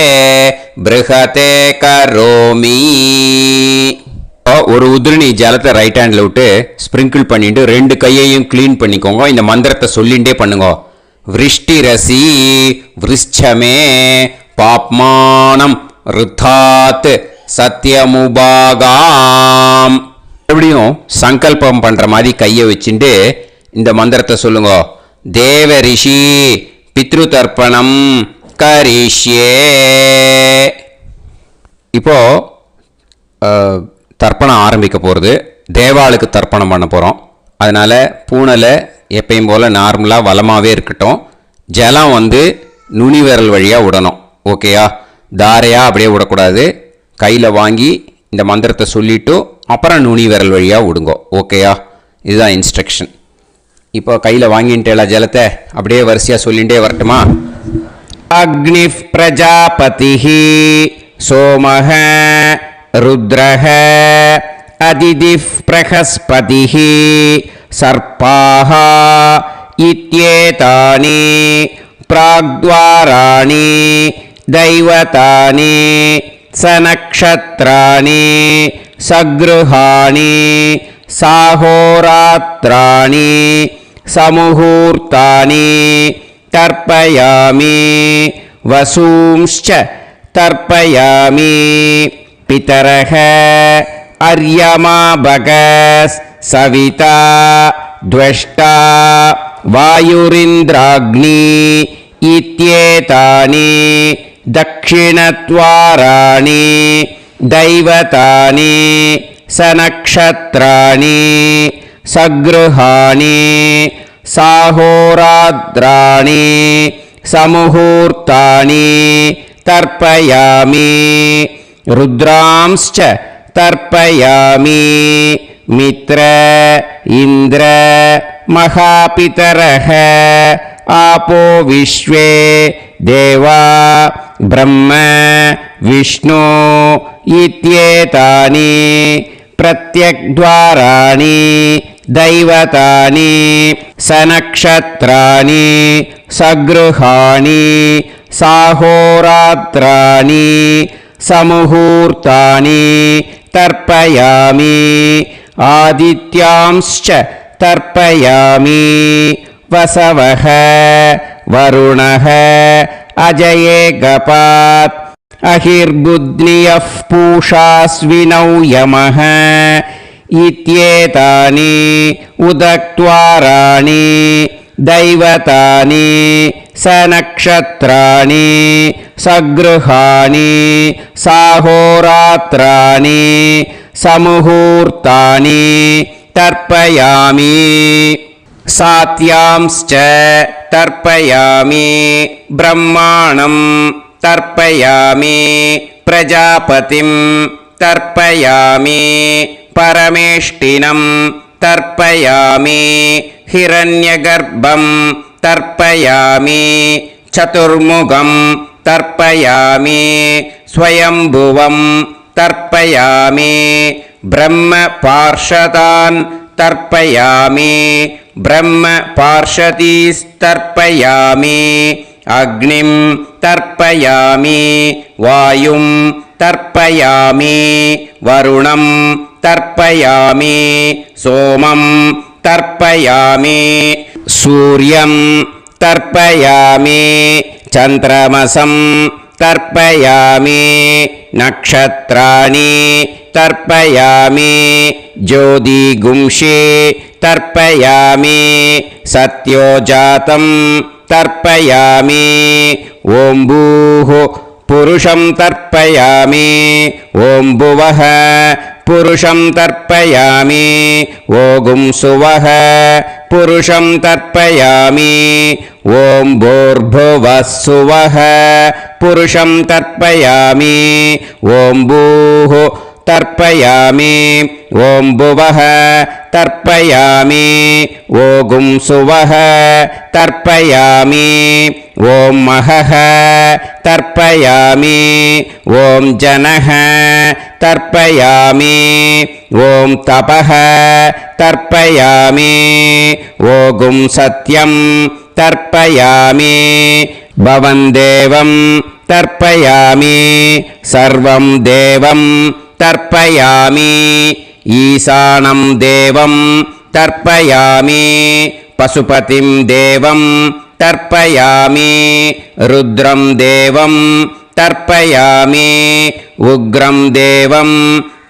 ப்ருஹதே கரோமி. ஒரு உதிரணி ஜலத்தை ரைட் ஹேண்டில் விட்டு ஸ்ப்ரிங்கிள் பண்ணிட்டு 2 கையையும் க்ளீன் பண்ணிக்கோங்க. இந்த மந்திரத்தை சொல்லிகிட்டே பண்ணுங்க. விருஷ்டிரசி விருஷ்சமே பாப்மானம் ருத்தாத் சத்யமுபாகாம். எப்படியும் சங்கல்பம் பண்ற மாதிரி கையை வச்சுட்டு இந்த மந்திரத்தை சொல்லுங்க. தேவ ரிஷி பித்ரு தர்ப்பணம் கரிஷ்யே. இப்போ தர்ப்பணம் ஆரம்பிக்க போகிறது. தேவாளுக்கு தர்ப்பணம் பண்ண போகிறோம். அதனால் பூனலை எப்பயும் போல் நார்மலாக வளமாகவே இருக்கட்டும். ஜலம் நுனி விரல் வழியாக விடணும். ஓகேயா? தாரையாக அப்படியே விடக்கூடாது. கையில் வாங்கி இந்த மந்திரத்தை சொல்லிவிட்டு அப்புறம் நுனி விரல் வழியாக விடுங்க. ஓகேயா? இதுதான் இன்ஸ்ட்ரக்ஷன். இப்போ கையில் வாங்கிட்டேல ஜலத்தை அப்படியே வரிசையாக சொல்லிகிட்டே வரட்டுமா? அக்னி பிரஜாபதிஹி சோமஹ ருத்ரஹ அதிதிஃப் பிரகஸ்பதிஹி சர்ப்பாஹ இத்யேதானி பிராக்த்வாராணி தைவதானி சநக்ஷத்ராணி சக்ருஹாணி சாஹோராத்ராணி சமுஹூர்த்தானி தர்ப்பயாமி வசூம்ச்ச तर्पयामि पितरः अर्यमा भगस् सविता द्वष्टा वायुरिन्द्राग्नि इत्येतानि दक्षिणद्वाराणि दैवतानि सनक्षत्राणि सगृहाणि साहोरात्राणि समुहूर्तानि तर्पयामि रुद्रांश्च तर्पयामि मित्र इन्द्र महापितरः आपो विश्वे देवा ब्रह्म विष्णु इत्येतानि प्रत्यग्द्वाराणि दैवतानि सनक्षत्राणि सगृहाणि साहोरात्राणि समुहूर्तानि तर्पयामि आदित्यांश्च तर्पयामि वसवः वरुणः अजयेगपात् अहिर्बुद्न्यः पूषास्विनौ यमः इत्येतानि उदक्त्वाराणि दैवतानि सनक्षत्राणि सगृहाणि साहोरात्राणि समुहूर्तानि तर्पयामि सात्यांश्च तर्पयामि ब्रह्माणं तर्पयामि प्रजापतिं तर्पयामि परमेष्टिनं तर्पयामि हिरण्यगर्भं तर्पयामि चतुर्मुखं तर्पयामि स्वयंभुवं तर्पयामि ब्रह्मपार्षदान् तर्पयामि ब्रह्मपार्षदीस्तर्पयामि अग्निं तर्पयामि वायुं तर्पयामि वरुणं तर्पयामि सोमं तर्पयामि सूर्यं तर्पयामि चन्द्रमसं तर्पयामि नक्षत्राणि तर्पयामि ज्योतिगुंषे तर्पयामि सत्योजातं तर्पयामि ॐ भूः पुरुषं तर्पयामि ॐ भुवः पुरुषं तर्पयामि ॐ सुवः पुरुषं तर्पयामि ॐ भूर्भुवः सुवः पुरुषं तर्पयामि ॐ भूः तर्पयामि ॐ भुवः तर्पयामि ॐ सुवः तर्पयामि ॐ महः तर्पयामि ॐ जनः तर्पयामि ॐ तपः तर्पयामि ॐ सत्यं तर्पयामि भवं देवं तर्पयामि सर्वं देवं तर्पयामि ईशानं देवं तर्पयामि पशुपतिं देवं तर्पयामि रुद्रं देवं तर्पयामि उग्रं देवं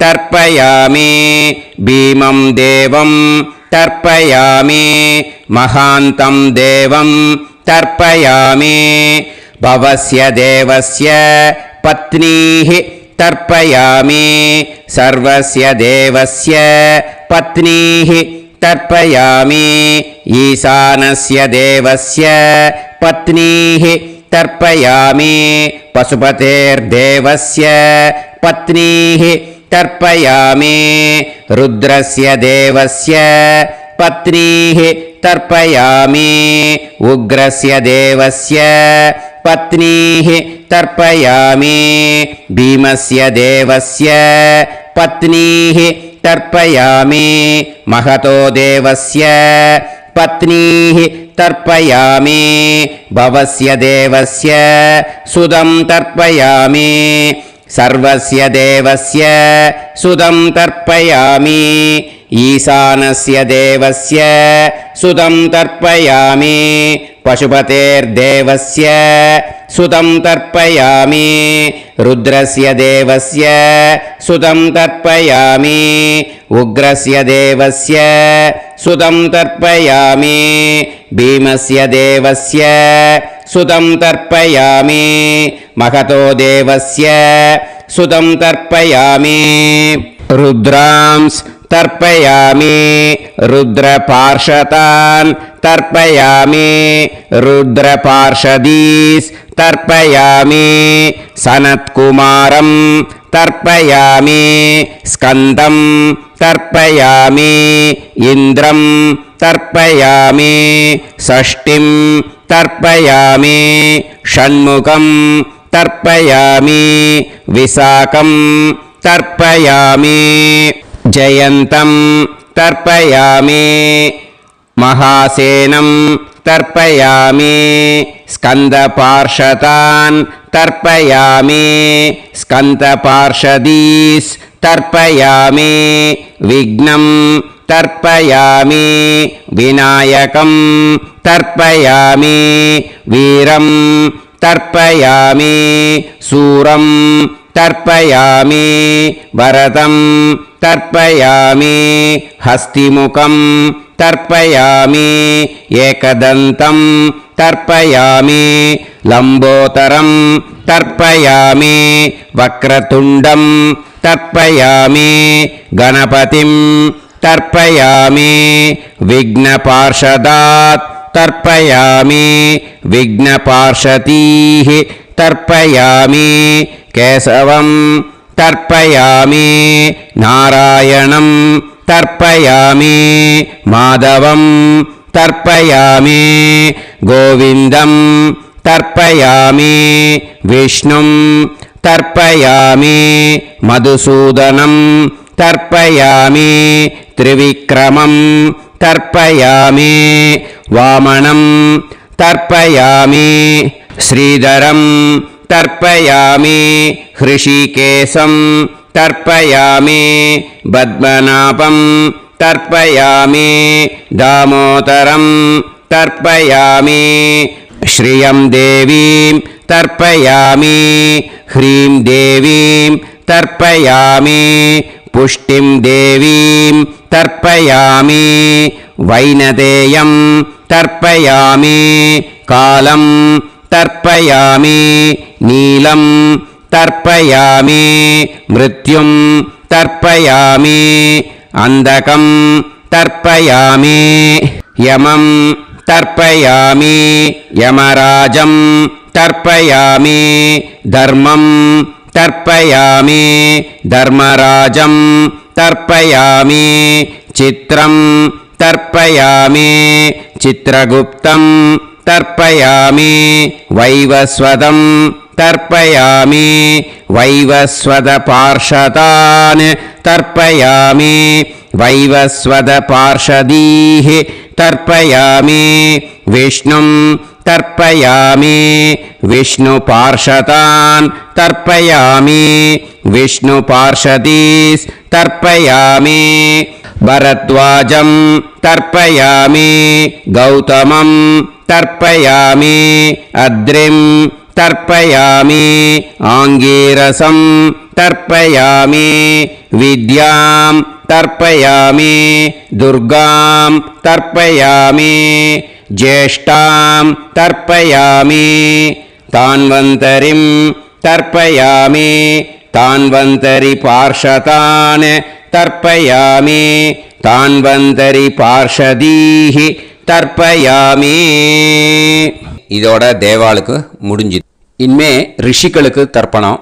तर्पयामि भीमं देवं तर्पयामि महान्तं देवं तर्पयामि भवस्य देवस्य पत्नीः तर्पयामि सर्वस्य देवस्य पत्नीः तर्पयामि ईशानस्य देवस्य पत्नीः तर्पयामि पशुपतेर्देवस्य पत्नीः तर्पयामि रुद्रस्य देवस्य पत्नीः तर्पयामि उग्रस्य देवस्य पत्नीः तर्पयामि भीमस्य देवस्य पत्नीः तर्पयामि महतो देवस्य पत्नीः तर्पयामि भवस्य देवस्य सुदं तर्पयामि सर्वस्य देवस्य सुदं तर्पयामि ईशानस्य देवस्य सुदं तर्पयामि पशुपतेर्देवस्य सुतं तर्पयामि रुद्रस्य देवस्य सुतं तर्पयामि उग्रस्य देवस्य सुतं तर्पयामि भीमस्य देवस्य सुतं तर्पयामि महतो देवस्य सुतं तर्पयामि रुद्रांस् तर्पयामि रुद्रपार्षदान् तर्पयामि रुद्रपार्षदीस् तर्पयामि सनत्कुमारं तर्पयामि स्कन्दं तर्पयामि इन्द्रं तर्पयामि षष्टिं तर्पयामि षण्मुखं तर्पयामि विशाखं तर्पयामि जयन्तं तर्पयामि महासेनं तर्पयामि स्कन्दपार्षदान् तर्पयामि स्कन्दपार्षदीस् तर्पयामि विघ्नं तर्पयामि विनायकं तर्पयामि वीरं तर्पयामि सूरं तर्पयामि वरदं तर्पयामि हस्तिमुखं तर्पयामि एकदन्तं तर्पयामि लम्बोदरं तर्पयामि वक्रतुण्डं तर्पयामि गणपतिं तर्पयामि विघ्नपार्षदात् तर्पयामि विघ्नपार्षदीः तर्पयामि केशवं तर्पयामि नारायणं तर्पयामि माधवं तर्पयामि गोविन्दं तर्पयामि विष्णुं तर्पयामि मधुसूदनं तर्पयामि त्रिविक्रमं तर्पयामि वामनं तर्पयामि श्रीधरं तर्पयामि हृषिकेशं तर्पयामि पद्मनाभं तर्पयामि दामोदरं तर्पयामि श्रियं देवीं तर्पयामि ह्रीं देवीं तर्पयामि पुष्टिं देवीं तर्पयामि वैनदेयं तर्पयामि कालं तर्पयामि नीलं तर्पयामि मृत्युं तर्पयामि अन्धकं तर्पयामि यमं तर्पयामि यमराजं तर्पयामि धर्मं तर्पयामि धर्मराजं तर्पयामि चित्रं तर्पयामि चित्रगुप्तं तर्पयामि वैवस्वतं तर्पयामि वैवस्वतपार्षदान् तर्पयामि वैवस्वतपार्षदीः तर्पयामि विष्णुं तर्पयामि विष्णुपार्षदान् तर्पयामि विष्णुपार्षदीस् तर्पयामि भरद्वाजं तर्पयामि गौतमं तर्पयामि अद्रिं तर्पयामि आङ्गीरसं तर्पयामि विद्यां तर्पयामि दुर्गां तर्पयामि ज्येष्ठां तर्पयामि तान्वन्तरिं तर्पयामि तान्वन्तरिपार्षदान् तर्पयामि तान्वन्तरिपार्षदीः தர்ப்பயாமி. இதோட தேவாளுக்கு முடிஞ்சுது. இனிமே ரிஷிகளுக்கு தர்ப்பணம்.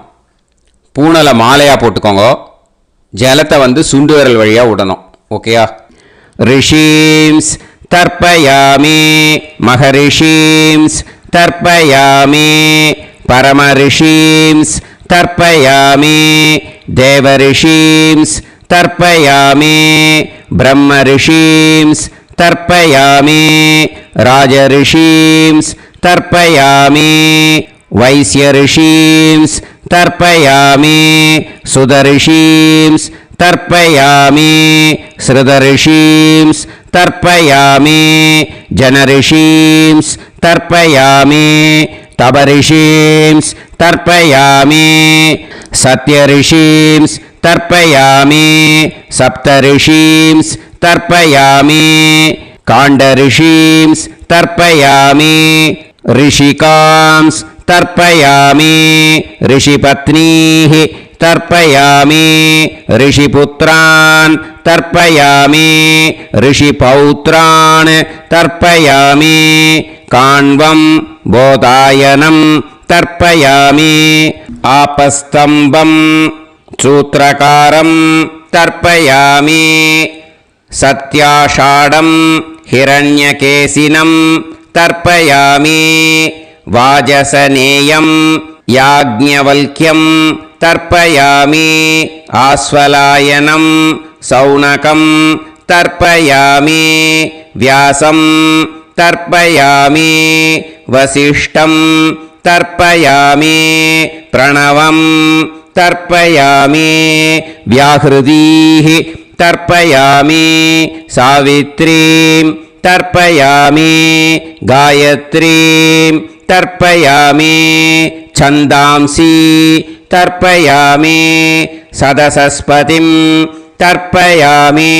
பூனலை மாலையாக போட்டுக்கோங்க. ஜலத்தை சுண்டு விரல் வழியாக விடணும். ஓகேயா? ரிஷீம்ஸ் தர்ப்பயாமி, மகரிஷீம்ஸ் தர்ப்பயாமி, பரமரிஷீம்ஸ் தர்ப்பயாமி, தேவரிஷீம்ஸ் தர்ப்பயாமி, பிரம்மரிஷீம்ஸ் तर्पयामि, राजऋषींस् तर्पयामि, वैश्यऋषींस् तर्पयामि, सुदऋषींस् तर्पयामि श्रुतऋषींस् तर्पयामि जनऋषींस् तर्पयामि तपऋषींस् तर्पयामि सत्यऋषींस् तर्पयामि सप्तऋषींस् तर्पयामि काण्डऋषींस् तर्पयामि ऋषिकांस् तर्पयामि ऋषिपत्नीः तर्पयामि ऋषिपुत्रान् तर्पयामि ऋषिपौत्रान् तर्पयामि काण्वं बोधायनं तर्पयामि आपस्तम्भं सूत्रकारं तर्पयामि सत्याषाढं हिरण्यकेशिनं तर्पयामि वाजसनेयं याज्ञवल्क्यं तर्पयामि आस्वलायनं सौनकं तर्पयामि व्यासं तर्पयामि वसिष्ठं तर्पयामि प्रणवं तर्पयामि व्याहृतीः तर्पयामि सावित्रीं तर्पयामि गायत्रीं तर्पयामि छन्दांसि तर्पयामि सदसस्पतिं तर्पयामि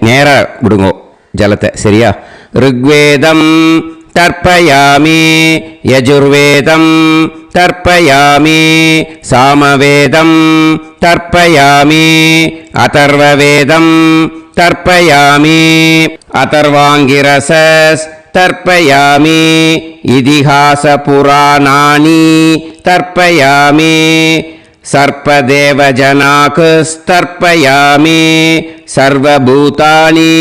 நேரா விடுங்கோ ஜலத்தை சரியா ऋग्वेदं तर्पयामि यजुर्वेदं तर्पयामि सामवेदं तर्पयामि अथर्ववेदं तर्पयामि अथर्वाङ्गिरसस् तर्पयामि इतिहासपुराणानि तर्पयामि सर्पदेवजनाकस्तर्पयामि सर्वभूतानि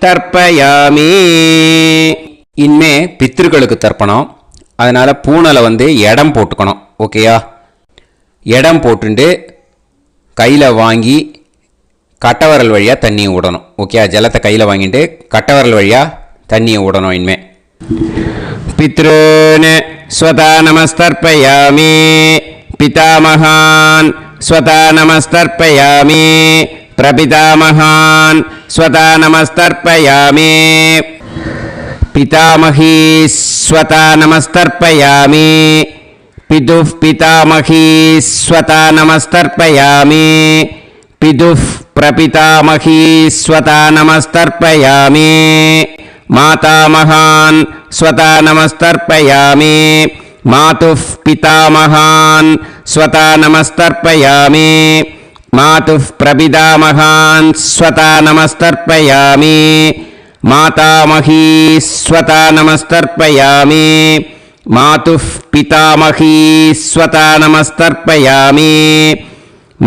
तर्पयामि இனிமே பித்ருக்களுக்கு தர்ப்பணம். அதனால் பூனலை இடம் போட்டுக்கணும். ஓகேயா? இடம் போட்டுண்டு கையில் வாங்கி கட்டவரல் வழியாக தண்ணியை விடணும். ஓகேயா? ஜலத்தை கையில் வாங்கிட்டு கட்டவரல் வழியாக தண்ணியை விடணும். இனிமே பித்ருன் ஸ்வதா நமஸ்தர்ப்பயாமி पितामहान् स्वता नमस्तर्पयामि प्रपितामहान् स्वता नमस्तर्पयामि पितामही स्वता नमस्तर्पयामि पितुः पितामही स्वता नमस्तर्पयामि पितुः प्रपितामही स्वता नमस्तर्पयामि मातामहान् स्वता नमस्तर्पयामि मातुः पितामहान् स्वता नमस्तर्पयामि मातुः प्रपितामहान् स्वता नमस्तर्पयामि मातामही स्वता नमस्तर्पयामि मातुः पितामही स्वता नमस्तर्पयामि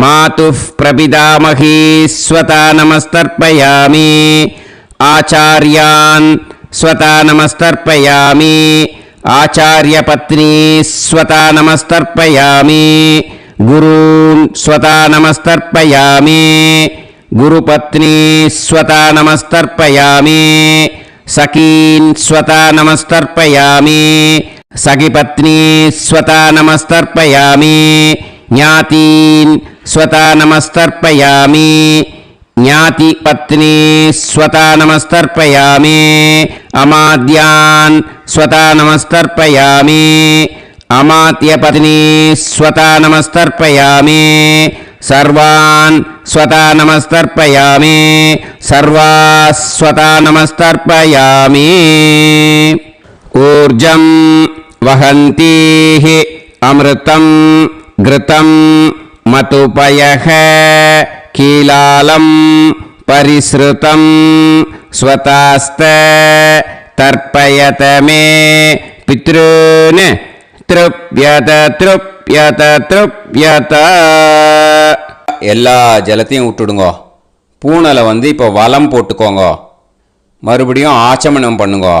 मातुः प्रपितामही स्वता नमस्तर्पयामि आचार्यान् स्वता नमस्तर्पयामि आचार्यपत्नी स्वता नमस्तर्पयामि गुरून् स्वता नमस्तर्पयामि गुरुपत्नी स्वता नमस्तर्पयामि सखीन् स्वता नमस्तर्पयामि सखिपत्नी स्वता नमस्तर्पयामि ज्ञातीन् स्वता नमस्तर्पयामि ज्ञातिपत्नी स्वता नमस्तर्पयामि अमाद्यान् स्वता नमस्तर्पयामि अमात्यपत्नी स्वता नमस्तर्पयामि सर्वान् स्वता नमस्तर्पयामि सर्वाः स्वता नमस्तर्पयामि ऊर्जं वहन्तीः अमृतं घृतं मतुपयः कीलालं परिसृतं स्वतास्त तर्पयत मे पितॄन् तृप्यत तृप्यत तृप्यत எல்லா ஜலத்தையும் விட்டுடுங்கோ. பூனலை இப்போ வலம் போட்டுக்கோங்க. மறுபடியும் ஆச்சமனம் பண்ணுங்கோ.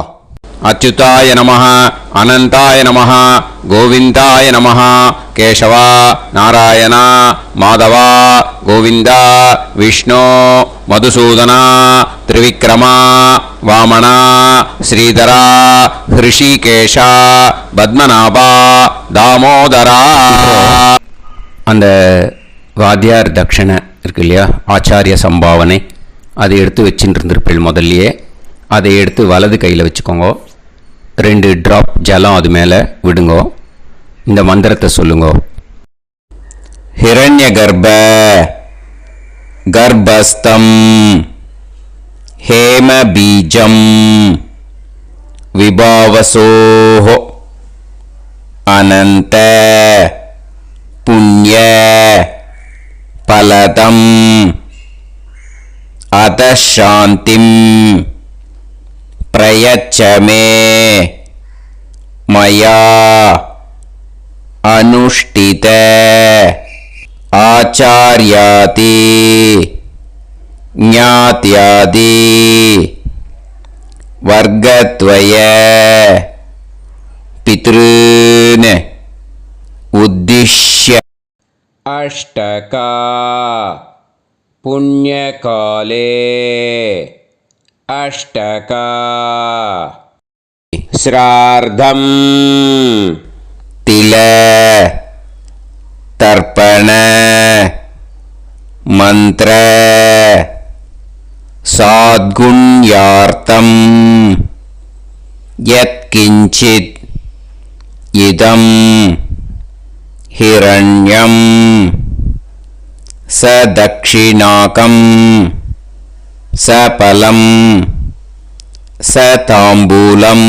அச்சுதாய நமஹ அனந்தாய நமஹ கோவிந்தாய நமஹ கேசவா நாராயணா மாதவா கோவிந்தா விஷ்ணு மதுசூதனா திரிவிக்ரமா வாமனா ஸ்ரீதரா ஹிருஷிகேஷா பத்மநாபா தாமோதரா. அந்த வாத்தியார் தட்சணை இருக்கு இல்லையா, ஆச்சாரிய சம்பாவனை, அதை எடுத்து வச்சுட்டு இருந்திருப்பேன் முதல்லையே. அதை எடுத்து வலது கையில் வச்சுக்கோங்க. 2 ட்ராப் ஜலம் அது மேலே விடுங்கோ. இந்த மந்திரத்தை சொல்லுங்கோ. ஹிரண்ய கர்ப்ப கர்ப்பஸ்தம் ஹேம பீஜம் விபாவசோஹோ அனந்த புண்ணிய பலதம் அதசாந்திம் பிரயச்சமே மயா அனுஷ்டித ஆச்சார்யாதி ஞாத்யாதி வர்க்கத்வய பித்ருன் உத்திஷ்ய அஷ்டகா புண்ணியகாலே அஷ்டகா ஸ்ரார்த்தம் தில தர்ப்பண மந்திர சாத்குண்யார்த்தம் யத்கிஞ்சித் இதம் ஹிரண்யம் சதக்ஷிணாகம் சபலம் சதாம்பூலம்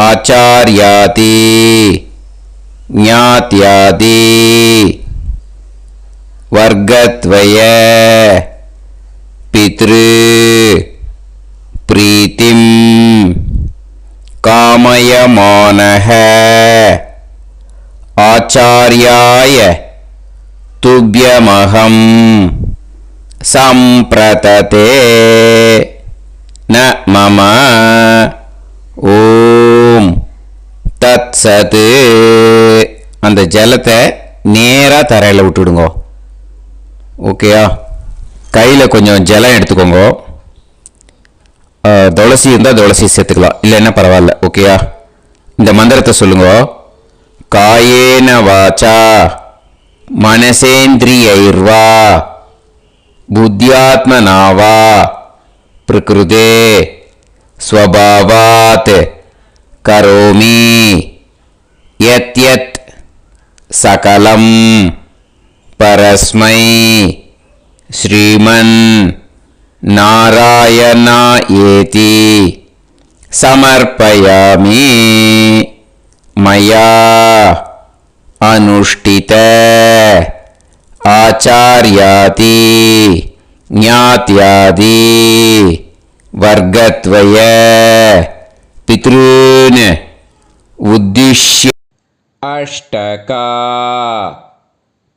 ஆச்சார்யாதி ஞாத்யாதி வர்க்கத்வய பித்ரு பிரீத்திம் காமயமானஹ ஆச்சார்யாய துப்யமஹம் சம்பிரததே ந மம ஓம் தத்சத். அந்த ஜலத்தை நேராக தரையில் விட்டுடுங்க. ஓகேயா? கையில் கொஞ்சம் ஜலம் எடுத்துக்கோங்க. துளசி இருந்தால் துளசி சேர்த்துக்கலாம், இல்லைன்னா பரவாயில்ல. ஓகேயா? இந்த மந்திரத்தை சொல்லுங்க. காயேன வாச்சா மனசேந்திரியைர்வா புத்தியாத்மனாவா பிரகிருதே ஸ்வபாவாத் கரோமி யத் யத் சகலம் பரஸ்மை ஸ்ரீமன் நாராயணா ஏதி சமர்ப்பயாமி மயா அனுஷ்டித ஆச்சார்யாதி ஞாத்யாதி வர்க்கத்வய பித்ருன் உத்திஷ்ய அஷ்டகா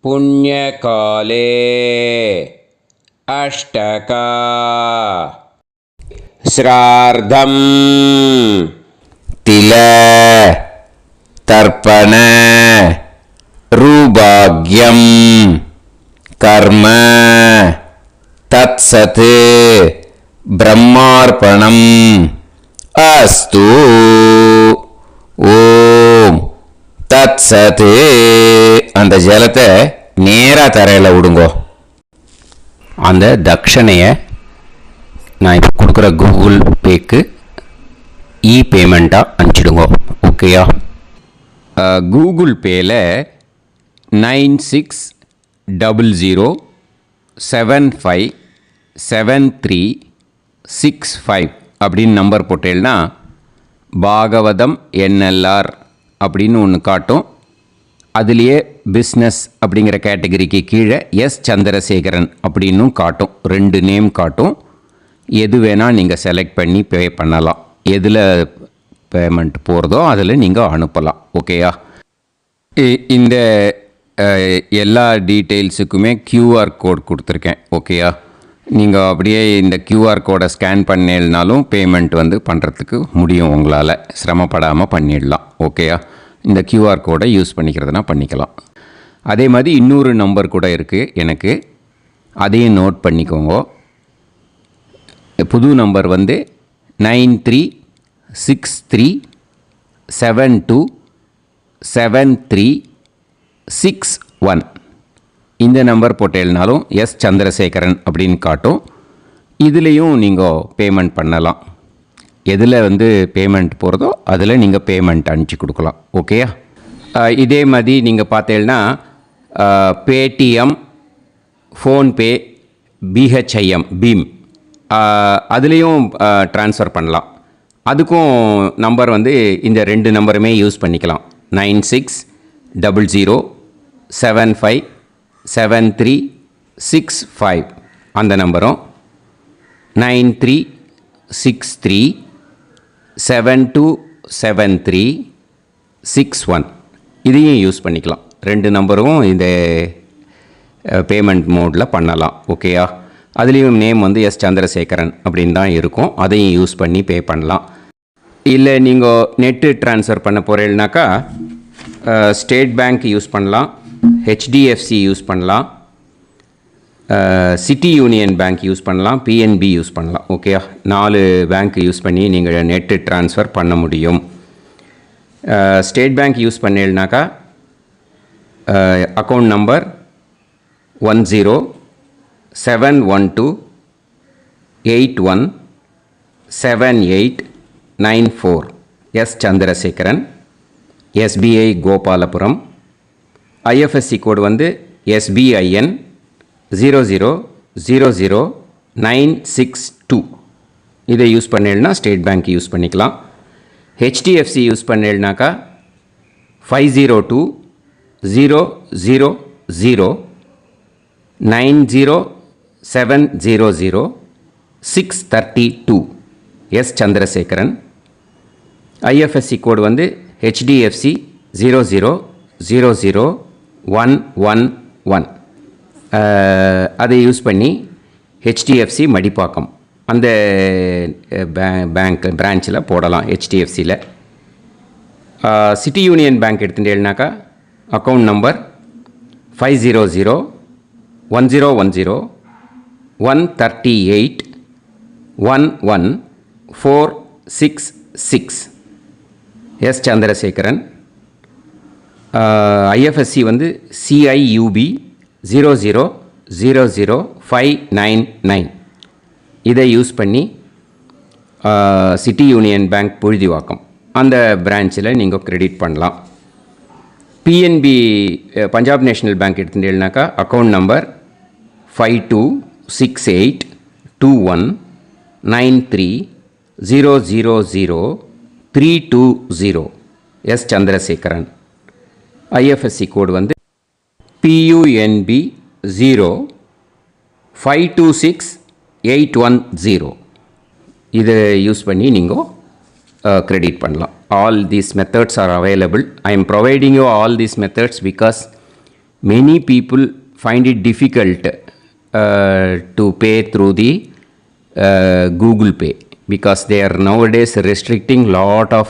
புண்ணியகாலே அஷ்டகா ஸ்ரார்த்தம் தில தர்ப்பண ரூபாக்யம் கர்ம தத்சத் பிரம்மார்ப்பணம் அஸ்து. ஓம் தத்சத். அந்த ஜலத்தை நேராக தரையில் விடுங்கோ. அந்த தட்சணையை நான் இப்போ கொடுக்குற கூகுள் பேக்கு பேமெண்ட்டாக அனுப்பிச்சிடுங்க. ஓகேயா? கூகுள் பேயில் 9600757365 அப்படின்னு நம்பர் போட்டேன்னா பாகவதம் என்எல்ஆர் அப்படின்னு ஒன்று காட்டும். அதுலேயே பிஸ்னஸ் அப்படிங்கிற கேட்டகரிக்கு கீழே எஸ் சந்திரசேகரன் அப்படின்னும் காட்டும். 2 நேம் காட்டும். எது வேணால் நீங்கள் செலக்ட் பண்ணி பே பண்ணலாம். எதில் பேமெண்ட் போகிறதோ அதில் நீங்கள் அனுப்பலாம். ஓகேயா? இந்த எல்லா டீட்டெயில்ஸுக்குமே கியூஆர் கோட் கொடுத்துருக்கேன். ஓகேயா? நீங்கள் அப்படியே இந்த கியூஆர் கோடை ஸ்கேன் பண்ணினாலும் பேமெண்ட் பண்ணுறதுக்கு முடியும். உங்களால் சிரமப்படாமல் பண்ணிடலாம். ஓகேயா? இந்த கியூஆர் கோடை யூஸ் பண்ணிக்கிறதுனா பண்ணிக்கலாம். அதே மாதிரி இன்னொரு நம்பர் கூட இருக்குது எனக்கு, அதையும் நோட் பண்ணிக்கோங்க. புது நம்பர் 9363727361. இந்த நம்பர் போட்டேல்னாலும் எஸ் சந்திரசேகரன் அப்படின்னு காட்டும். இதுலேயும் நீங்கள் பேமெண்ட் பண்ணலாம். எதில் வந்து பேமெண்ட் போகிறதோ அதில் நீங்கள் பேமெண்ட் அனுப்பிச்சி கொடுக்கலாம். ஓகேயா? இதே மாதிரி நீங்கள் பார்த்தீங்கன்னா பேடிஎம், ஃபோன்பே, பிஹெச்ஐஎம், பீம் அதுலேயும் ட்ரான்ஸ்ஃபர் பண்ணலாம். அதுக்கும் நம்பர் வந்து இந்த 2 நம்பருமே யூஸ் பண்ணிக்கலாம். 9600757365 அந்த நம்பரும் 9363727361 இதையும் யூஸ் பண்ணிக்கலாம். 2 நம்பரும் இந்த பேமெண்ட் மோடில் பண்ணலாம். ஓகேயா? அதுலேயும் நேம் வந்து எஸ் சந்திரசேகரன் அப்படின்னு தான் இருக்கும். அதையும் யூஸ் பண்ணி பே பண்ணலாம். இல்லை நீங்கள் நெட்டு ட்ரான்ஸ்ஃபர் பண்ண போகிறீங்கனாக்கா ஸ்டேட் பேங்க் யூஸ் பண்ணலாம், ஹெச்டிஎஃப்சி யூஸ் பண்ணலாம், சிட்டி யூனியன் பேங்க் யூஸ் பண்ணலாம், பிஎன்பி யூஸ் பண்ணலாம். ஓகேயா? 4 பேங்க் யூஸ் பண்ணி நீங்கள் நெட்டு ட்ரான்ஸ்ஃபர் பண்ண முடியும். ஸ்டேட் பேங்க் யூஸ் பண்ணீங்கனாக்கா account number 1071281789 S Chandrasekaran, SBI Gopalapuram. IFSC code வந்து எஸ்பிஐஎன் 0000962. இதை யூஸ் பண்ணீங்கன்னா ஸ்டேட் பேங்க் யூஸ் பண்ணிக்கலாம். ஹெச்டிஎஃப்சி யூஸ் பண்ணீங்கனாக்கா 5020090700 எஸ் சந்திரசேகரன். ஐஎஃப்எஸ்சி கோடு வந்து ஹெச்டிஎஃப்சி 0000111. அதை யூஸ் பண்ணி ஹெச்டிஎஃப்சி மடிப்பாக்கம் அந்த பேங்க் பிரான்ச்சில் போடலாம். ஹெச்டிஎஃப்சியில் சிட்டி யூனியன் பேங்க் எடுத்துட்டேன்னாக்கா account number 500101381146 S Chandrasekaran. IFSC வந்து சிஐயூபி 0000599. இதை யூஸ் பண்ணி சிட்டி யூனியன் பேங்க் புழுதிவாக்கம் அந்த பிரான்ச்சில் நீங்கள் கிரெடிட் பண்ணலாம். பிஎன்பி பஞ்சாப் நேஷ்னல் பேங்க் எடுத்துட்டீங்கன்னாக்கா account number 52682193000320 S Chandrasekaran. IFSC code வந்து PUNB 0526810. இதை யூஸ் பண்ணி நீங்கள் கிரெடிட் பண்ணலாம். All these methods are available. I am providing you all these methods because many people find it difficult to pay through the Google Pay because they are nowadays restricting lot of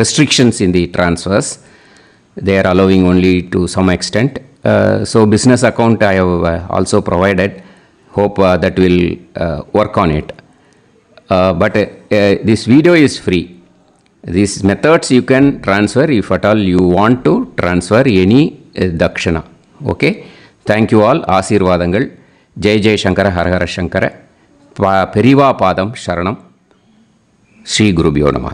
restrictions in the transfers. They are allowing only to some extent. So business account I have also provided. Hope that will work on it. But this video is free. These methods you can transfer if at all you want to transfer any dakshana. Okay. Thank you all. ஆசீர்வாதங்கள். ஜெய் ஜெய் சங்கர ஹரஹர சங்கர. பெரிவா பாதம் சரணம். ஸ்ரீ குருபியோ நமஹ.